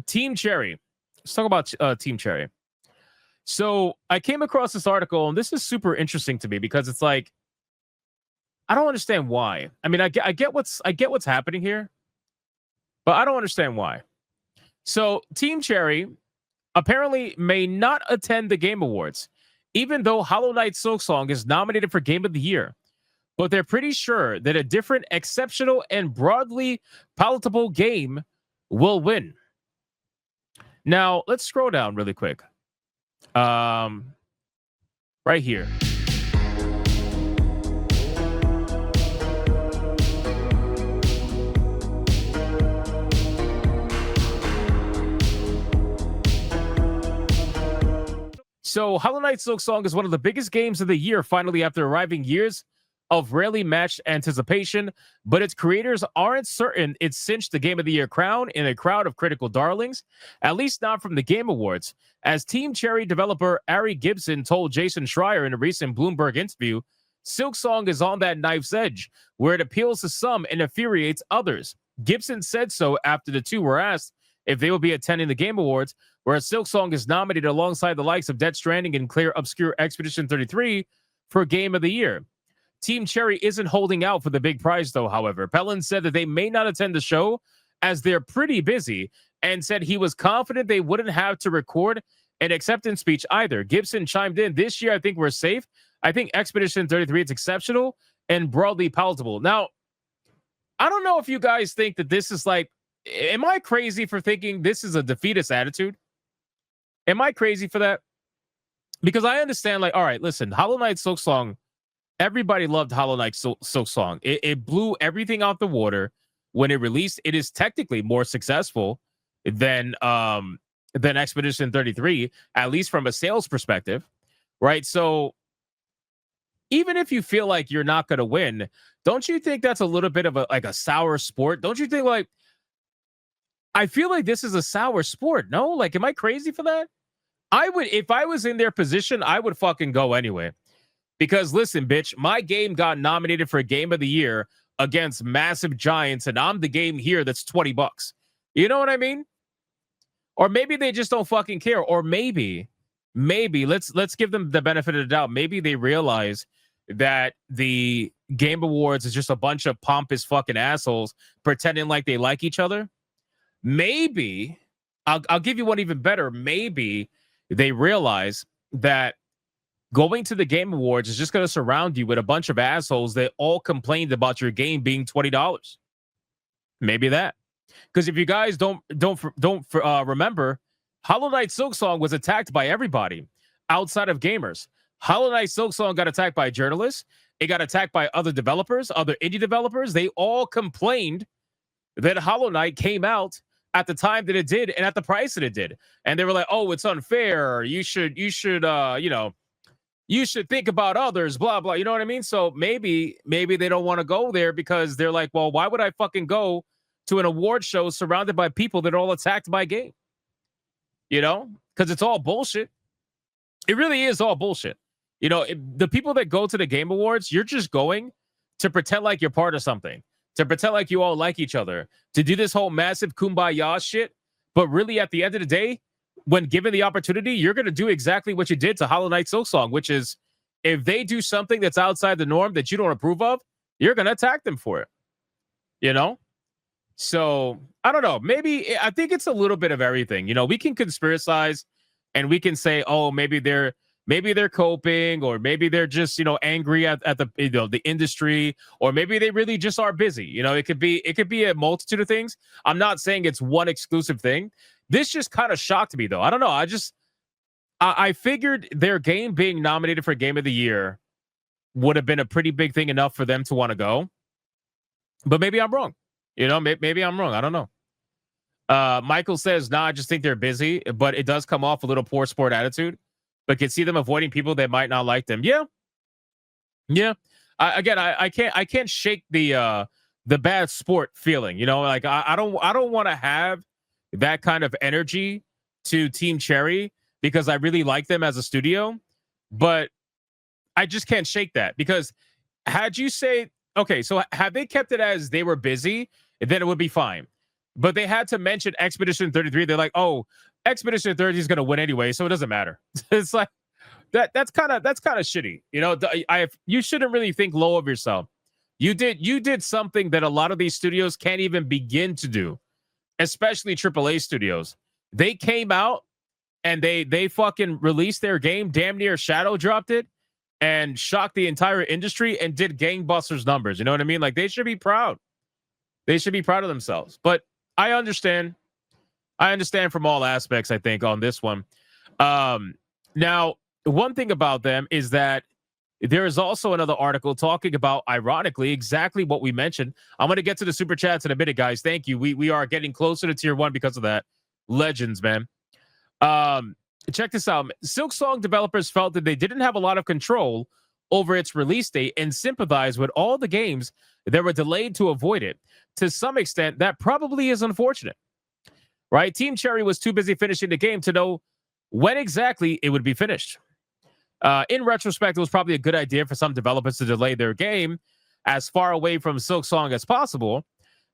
Team Cherry. Let's talk about Team Cherry. So I came across this article, and this is super interesting to me because it's like I don't understand why. I mean, I get what's happening here, but I don't understand why. So Team Cherry apparently may not attend the Game Awards, even though Hollowknight Silksong is nominated for Game of the Year. But they're pretty sure that a different, exceptional, and broadly palatable game will win. Now, let's scroll down really quick. Right here. So, Hollowknight Silksong is one of the biggest games of the year, finally, after arriving years of rarely matched anticipation, but its creators aren't certain it cinched the Game of the Year crown in a crowd of critical darlings, at least not from the Game Awards. As Team Cherry developer Ari Gibson told Jason Schreier in a recent Bloomberg interview, Silksong is on that knife's edge, where it appeals to some and infuriates others. Gibson said so after the two were asked if they will be attending the Game Awards, where Silksong is nominated alongside the likes of Death Stranding and Clear Obscure Expedition 33 for Game of the Year. Team Cherry isn't holding out for the big prize, though, however. Pellin said that they may not attend the show as they're pretty busy and said he was confident they wouldn't have to record an acceptance speech either. Gibson chimed in, "This year, I think we're safe. I think Expedition 33 is exceptional and broadly palatable." Now, I don't know if you guys think that this is like, am I crazy for thinking this is a defeatist attitude? Am I crazy for that? Because I understand, like, all right, listen, Hollowknight Silksong, everybody loved Hollowknight Silksong. It blew everything out the water when it released. It is technically more successful than Expedition 33, at least from a sales perspective, right? So even if you feel like you're not going to win, don't you think that's a little bit of a sour sport? Don't you think, like, I feel like this is a sour sport? No, like, am I crazy for that? I would, if I was in their position, I would fucking go anyway. Because listen, bitch, my game got nominated for Game of the Year against massive giants, and I'm the game here that's $20. You know what I mean? Or maybe they just don't fucking care. Or maybe let's give them the benefit of the doubt. Maybe they realize that the Game Awards is just a bunch of pompous fucking assholes pretending like they like each other. Maybe I'll give you one even better. Maybe they realize that going to the Game Awards is just going to surround you with a bunch of assholes that all complained about your game being $20. Maybe that, because if you guys don't remember, Hollowknight Silksong was attacked by everybody outside of gamers. Hollowknight Silksong got attacked by journalists. It got attacked by other developers, other indie developers. They all complained that Hollowknight came out at the time that it did and at the price that it did, and they were like, "Oh, it's unfair. You should think about others, blah, blah." You know what I mean? So maybe they don't want to go there because they're like, well, why would I fucking go to an award show surrounded by people that are all attacked my game? You know, because it's all bullshit. It really is all bullshit. You know, the people that go to the Game Awards, you're just going to pretend like you're part of something, to pretend like you all like each other, to do this whole massive kumbaya shit. But really, at the end of the day, when given the opportunity, you're going to do exactly what you did to Hollowknight Silksong, which is if they do something that's outside the norm that you don't approve of, you're going to attack them for it. You know? So, I don't know. Maybe, I think it's a little bit of everything. You know, we can conspiracize and we can say, oh, maybe they're coping, or maybe they're just, you know, angry at the, you know, the industry, or maybe they really just are busy. You know, it could be a multitude of things. I'm not saying it's one exclusive thing. This just kind of shocked me, though. I don't know. I figured their game being nominated for Game of the Year would have been a pretty big thing enough for them to want to go. But maybe I'm wrong. You know, maybe I'm wrong. I don't know. Michael says, nah, I just think they're busy, but it does come off a little poor sport attitude. But can see them avoiding people that might not like them. Yeah. I can't shake the bad sport feeling. You know, like I don't want to have that kind of energy to Team Cherry because I really like them as a studio, but I just can't shake that, because had they kept it as they were busy, then it would be fine. but they had to mention Expedition 33. They're like, oh, Expedition 30 is going to win anyway, so it doesn't matter. It's like that's kind of shitty. You know, you shouldn't really think low of yourself. You did something that a lot of these studios can't even begin to do, especially AAA studios. They came out and they fucking released their game, damn near shadow dropped it, and shocked the entire industry and did gangbusters numbers. You know what I mean? Like, they should be proud. They should be proud of themselves. But I understand. I understand from all aspects, I think, on this one. Now, one thing about them is that there is also another article talking about, ironically, exactly what we mentioned. I'm going to get to the super chats in a minute, guys. Thank you. We are getting closer to tier 1 because of that. Legends, man. Check this out. Silksong developers felt that they didn't have a lot of control over its release date and sympathized with all the games that were delayed to avoid it. To some extent, that probably is unfortunate, right? Team Cherry was too busy finishing the game to know when exactly it would be finished. In retrospect, it was probably a good idea for some developers to delay their game as far away from Silksong as possible.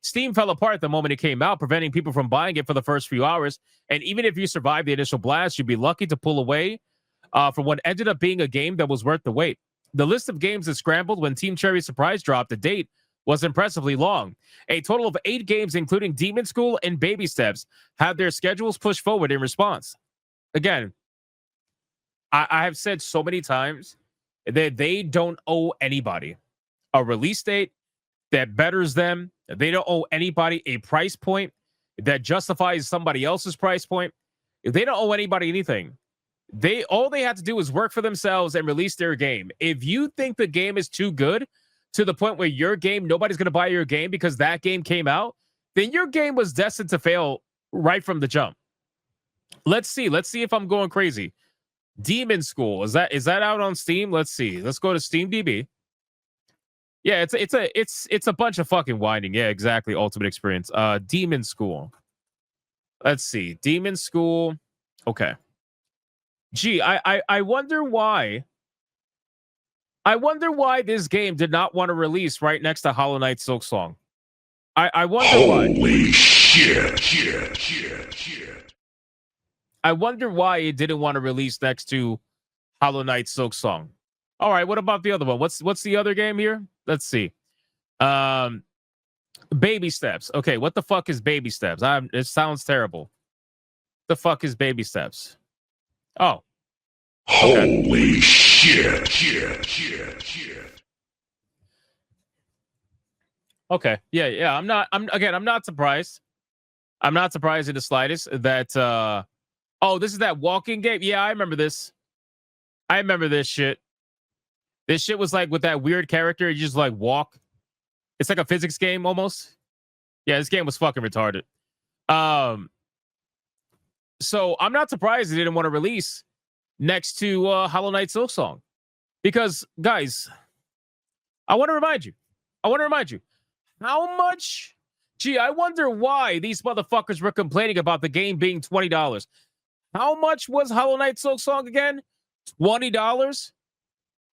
Steam fell apart the moment it came out, preventing people from buying it for the first few hours. And even if you survived the initial blast, you'd be lucky to pull away from what ended up being a game that was worth the wait. The list of games that scrambled when Team Cherry's surprise drop to date was impressively long. A total of 8 games, including Demon School and Baby Steps, had their schedules pushed forward in response. Again, I have said so many times that they don't owe anybody a release date that betters them. They don't owe anybody a price point that justifies somebody else's price point. They don't owe anybody anything. All they have to do is work for themselves and release their game. If you think the game is too good to the point where your game, nobody's going to buy your game because that game came out, then your game was destined to fail right from the jump. Let's see if I'm going crazy. Demon School, is that out on Steam? Let's see. Let's go to SteamDB. Yeah, it's a bunch of fucking whining. Yeah, exactly. Ultimate Experience. Demon School. Let's see. Demon School. Okay. Gee, I wonder why. I wonder why this game did not want to release right next to Hollowknight Silksong. I wonder why. Holy shit. I wonder why it didn't want to release next to Hollowknight Silksong. All right, what about the other one? What's the other game here? Let's see. Baby Steps. Okay, what the fuck is Baby Steps? It sounds terrible. The fuck is Baby Steps? Oh. Okay. Holy shit. Okay. Yeah. I'm not surprised. I'm not surprised in the slightest that this is that walking game. Yeah, I remember this. I remember this shit. This shit was like with that weird character. You just like walk. It's like a physics game almost. Yeah, this game was fucking retarded. So I'm not surprised they didn't want to release next to Hollowknight Silksong. Because, guys, I want to remind you. How much? Gee, I wonder why these motherfuckers were complaining about the game being $20. How much was Hollowknight Silksong again? $20?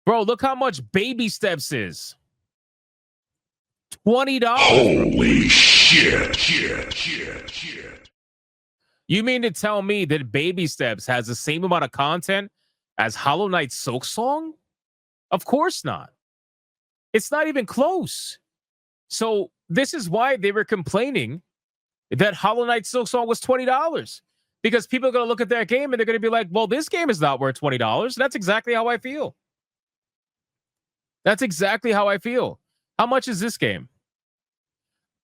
Bro, look how much Baby Steps is. $20. Holy shit. You mean to tell me that Baby Steps has the same amount of content as Hollowknight Silksong? Of course not. It's not even close. So this is why they were complaining that Hollowknight Silksong was $20. Because people are going to look at that game and they're going to be like, well, this game is not worth $20. That's exactly how I feel. How much is this game?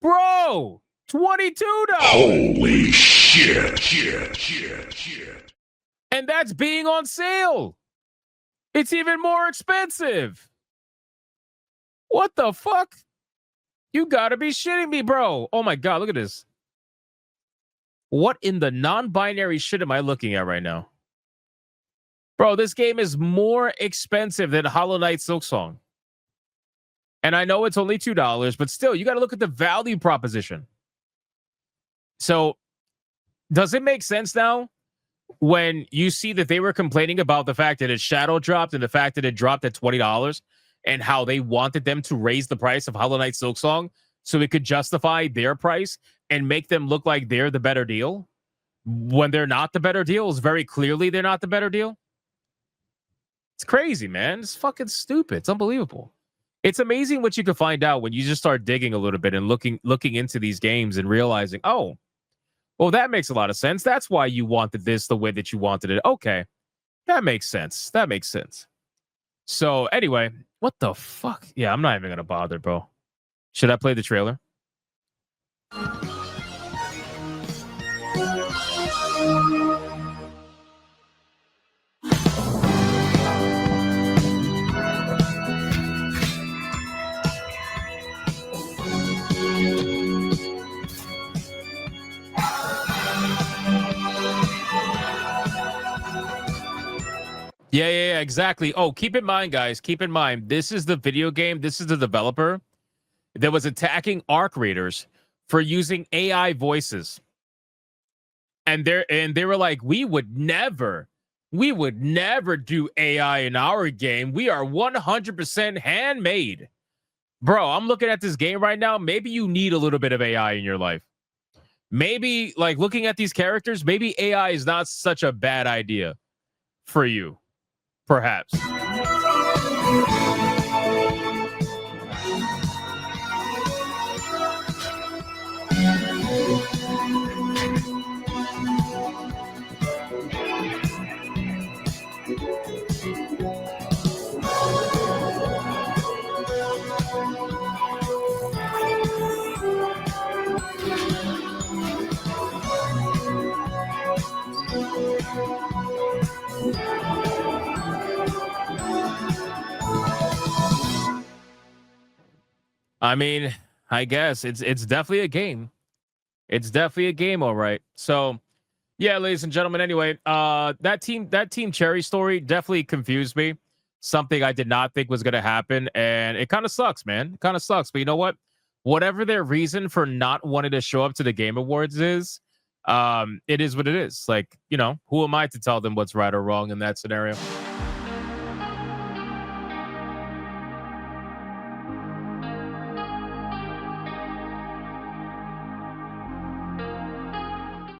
Bro, $22. Holy shit. And that's being on sale. It's even more expensive. What the fuck? You gotta be shitting me, bro. Oh my God, look at this. What in the non-binary shit am I looking at right now? Bro, this game is more expensive than Hollowknight Silksong. And I know it's only $2, but still, you got to look at the value proposition. So, does it make sense now when you see that they were complaining about the fact that it shadow dropped and the fact that it dropped at $20 and how they wanted them to raise the price of Hollowknight Silksong so it could justify their price? and make them look like they're the better deal when they're not the better deal. It's very clearly they're not the better deal. It's crazy, man. It's fucking stupid. It's unbelievable. It's amazing what you can find out when you just start digging a little bit and looking into these games and realizing, oh, well, that makes a lot of sense. That's why you wanted this the way that you wanted it. Okay, that makes sense. That makes sense. So anyway, what the fuck? Yeah, I'm not even gonna bother, bro. Should I play the trailer? Yeah, exactly. Oh, keep in mind, guys, keep in mind, this is the video game. This is the developer that was attacking ARC readers for using AI voices. And they were like, we would never do AI in our game. We are 100% handmade. Bro, I'm looking at this game right now. Maybe you need a little bit of AI in your life. Maybe, like, looking at these characters, maybe AI is not such a bad idea for you. Perhaps. I mean, I guess it's definitely a game. It's definitely a game, all right. So, yeah, ladies and gentlemen. Anyway, that team Cherry story definitely confused me. Something I did not think was going to happen, and it kind of sucks, man. It kind of sucks. But you know what? Whatever their reason for not wanting to show up to the Game Awards is, it is what it is. Like, you know, who am I to tell them what's right or wrong in that scenario?